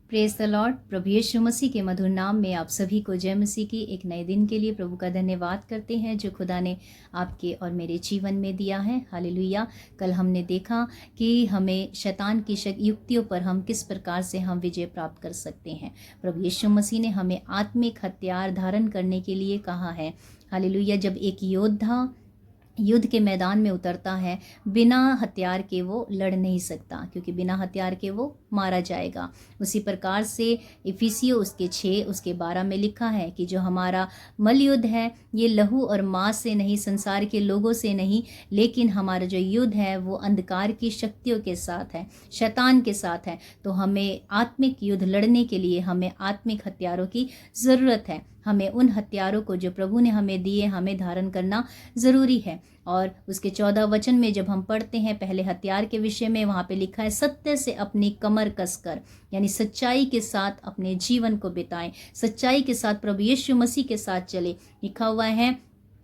Praise the lord. प्रभु यीशु मसीह के मधुर नाम में आप सभी को जय मसीह की। एक नए दिन के लिए प्रभु का धन्यवाद करते हैं जो खुदा ने आपके और मेरे जीवन में दिया है। हालेलुया। कल हमने देखा कि हमें शैतान की युक्तियों पर हम किस प्रकार से हम विजय प्राप्त कर सकते हैं। प्रभु यीशु मसीह ने हमें आत्मिक हथियार धारण करने के लिए कहा है। हालेलुया। जब एक योद्धा युद्ध के मैदान में उतरता है, बिना हथियार के वो लड़ नहीं सकता, क्योंकि बिना हथियार के वो मारा जाएगा। उसी प्रकार से इफिसियों उसके 6 उसके 12 में लिखा है कि जो हमारा मल युद्ध है ये लहू और मांस से नहीं, संसार के लोगों से नहीं, लेकिन हमारा जो युद्ध है वो अंधकार की शक्तियों के साथ है, शैतान के साथ है। तो हमें आत्मिक युद्ध लड़ने के लिए हमें आत्मिक हथियारों की ज़रूरत है। हमें उन हथियारों को जो प्रभु ने हमें दिए हमें धारण करना ज़रूरी है। और उसके 14 वचन में जब हम पढ़ते हैं पहले हथियार के विषय में, वहाँ पे लिखा है सत्य से अपनी कमर कसकर, यानी सच्चाई के साथ अपने जीवन को बिताएं, सच्चाई के साथ प्रभु यीशु मसीह के साथ चले। लिखा हुआ है,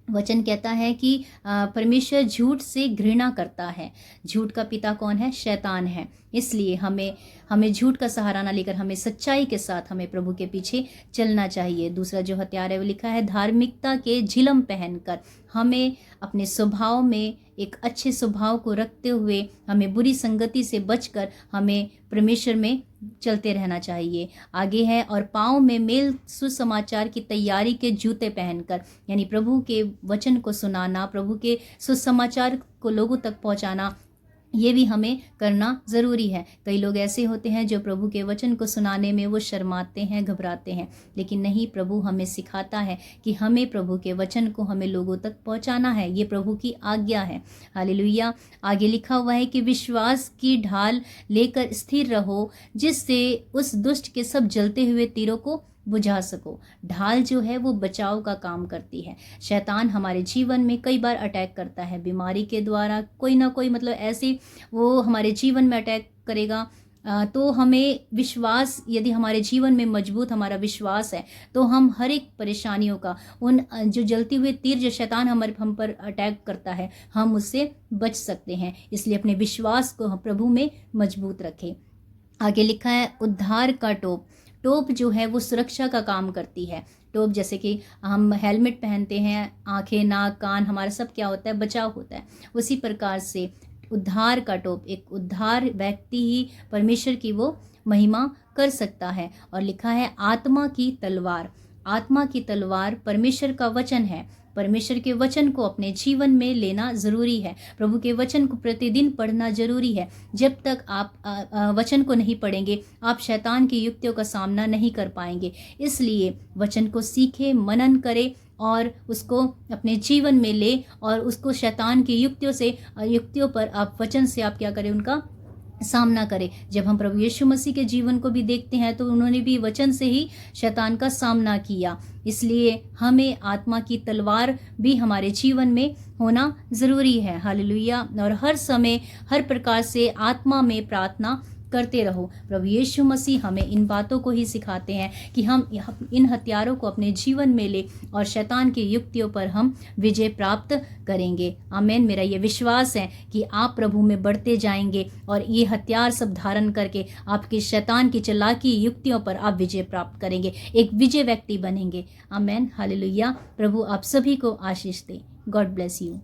वचन कहता है कि परमेश्वर झूठ से घृणा करता है। झूठ का पिता कौन है? शैतान है। इसलिए हमें झूठ का सहारा ना लेकर हमें सच्चाई के साथ हमें प्रभु के पीछे चलना चाहिए। दूसरा जो हथियार है वो लिखा है धार्मिकता के झिलम पहनकर। हमें अपने स्वभाव में एक अच्छे स्वभाव को रखते हुए हमें बुरी संगति से बचकर हमें परमेश्वर में चलते रहना चाहिए। आगे है, और पाँव में मेल सुसमाचार की तैयारी के जूते पहनकर, यानी प्रभु के वचन को सुनाना, प्रभु के सुसमाचार को लोगों तक पहुंचाना, ये भी हमें करना ज़रूरी है। कई लोग ऐसे होते हैं जो प्रभु के वचन को सुनाने में वो शर्माते हैं, घबराते हैं, लेकिन नहीं, प्रभु हमें सिखाता है कि हमें प्रभु के वचन को हमें लोगों तक पहुंचाना है। ये प्रभु की आज्ञा है। हालेलुया। आगे लिखा हुआ है कि विश्वास की ढाल लेकर स्थिर रहो, जिससे उस दुष्ट के सब जलते हुए तीरों को बुझा सको। ढाल जो है वो बचाव का काम करती है। शैतान हमारे जीवन में कई बार अटैक करता है, बीमारी के द्वारा, कोई ना कोई मतलब ऐसे वो हमारे जीवन में अटैक करेगा। तो हमें विश्वास, यदि हमारे जीवन में मजबूत हमारा विश्वास है तो हम हर एक परेशानियों का, उन जो जलती हुए तीर जो शैतान हम पर अटैक करता है, हम उससे बच सकते हैं। इसलिए अपने विश्वास को हम प्रभु में मजबूत रखें। आगे लिखा है उद्धार का टोप। टोप जो है वो सुरक्षा का काम करती है। टोप जैसे कि हम हेलमेट पहनते हैं, आंखें, नाक, कान, हमारा सब क्या होता है? बचाव होता है। उसी प्रकार से उद्धार का टोप, एक उद्धार व्यक्ति ही परमेश्वर की वो महिमा कर सकता है। और लिखा है आत्मा की तलवार। आत्मा की तलवार परमेश्वर का वचन है। परमेश्वर के वचन को अपने जीवन में लेना ज़रूरी है। प्रभु के वचन को प्रतिदिन पढ़ना ज़रूरी है। जब तक आप वचन को नहीं पढ़ेंगे आप शैतान की युक्तियों का सामना नहीं कर पाएंगे। इसलिए वचन को सीखें, मनन करें और उसको अपने जीवन में ले, और उसको शैतान की युक्तियों पर आप वचन से आप क्या करें? उनका सामना करें। जब हम प्रभु यीशु मसीह के जीवन को भी देखते हैं तो उन्होंने भी वचन से ही शैतान का सामना किया। इसलिए हमें आत्मा की तलवार भी हमारे जीवन में होना ज़रूरी है। हालेलुया। और हर समय हर प्रकार से आत्मा में प्रार्थना करते रहो। प्रभु यीशु मसीह हमें इन बातों को ही सिखाते हैं कि हम इन हथियारों को अपने जीवन में ले और शैतान की युक्तियों पर हम विजय प्राप्त करेंगे। आमीन। मेरा ये विश्वास है कि आप प्रभु में बढ़ते जाएंगे और ये हथियार सब धारण करके आपके शैतान की चालाकी युक्तियों पर आप विजय प्राप्त करेंगे, एक विजय व्यक्ति बनेंगे। आमीन। हालेलुया। प्रभु आप सभी को आशीष दे। God bless you.